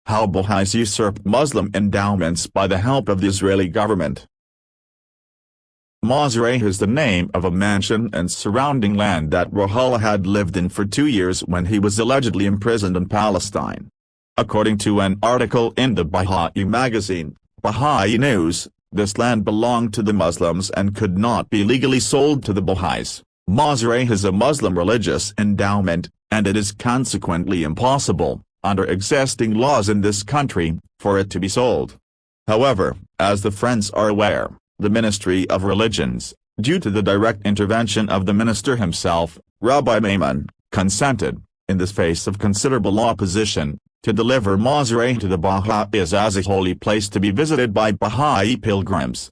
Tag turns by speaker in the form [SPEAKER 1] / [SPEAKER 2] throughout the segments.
[SPEAKER 1] How Buhais usurped Muslim endowments by the help of the Israeli government. Mazreh is the name of a mansion and surrounding land that Ruhollah had lived in for 2 years when he was allegedly imprisoned in Palestine. According to an article in the Baha'i magazine, Baha'i News, this land belonged to the Muslims and could not be legally sold to the Buhais. Mazreh is a Muslim religious endowment, and it is consequently impossible, under existing laws in this country, for it to be sold. However, as the Friends are aware, the Ministry of Religions, due to the direct intervention of the minister himself, Rabbi Maimon, consented, in the face of considerable opposition, to deliver Mazreh to the Baha'is as a holy place to be visited by Baha'i pilgrims.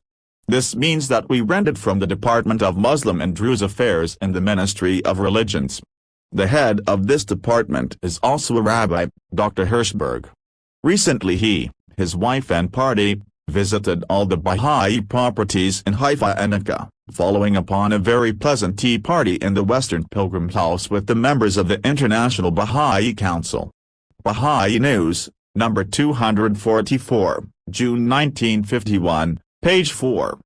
[SPEAKER 1] This means that we rent it from the Department of Muslim and Druze Affairs in the Ministry of Religions. The head of this department is also a rabbi, Dr. Hirschberg. Recently he, his wife and party, visited all the Baha'i properties in Haifa and Akka, following upon a very pleasant tea party in the Western Pilgrim House with the members of the International Baha'i Council. Baha'i News, number 244, June 1951, page 4.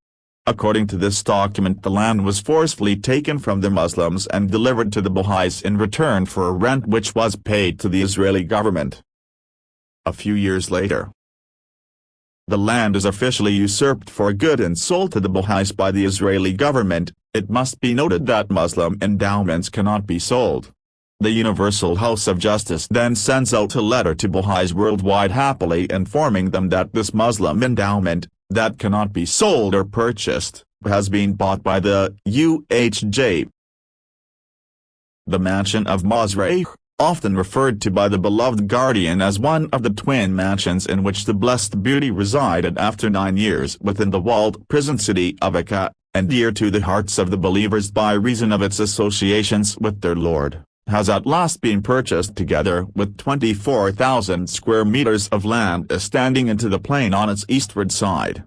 [SPEAKER 1] According to this document, the land was forcefully taken from the Muslims and delivered to the Baha'is in return for a rent which was paid to the Israeli government. A few years later, the land is officially usurped for good and sold to the Baha'is by the Israeli government. It must be noted that Muslim endowments cannot be sold. The Universal House of Justice then sends out a letter to Baha'is worldwide happily informing them that this Muslim endowment, that cannot be sold or purchased, has been bought by the UHJ. The mansion of Mazreh, often referred to by the beloved Guardian as one of the twin mansions in which the Blessed Beauty resided after 9 years within the walled prison city of Akka, and dear to the hearts of the believers by reason of its associations with their Lord, has at last been purchased together with 24,000 square meters of land standing into the plain on its eastward side.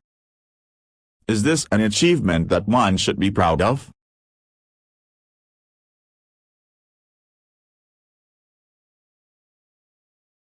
[SPEAKER 1] Is this an achievement that one should be proud of?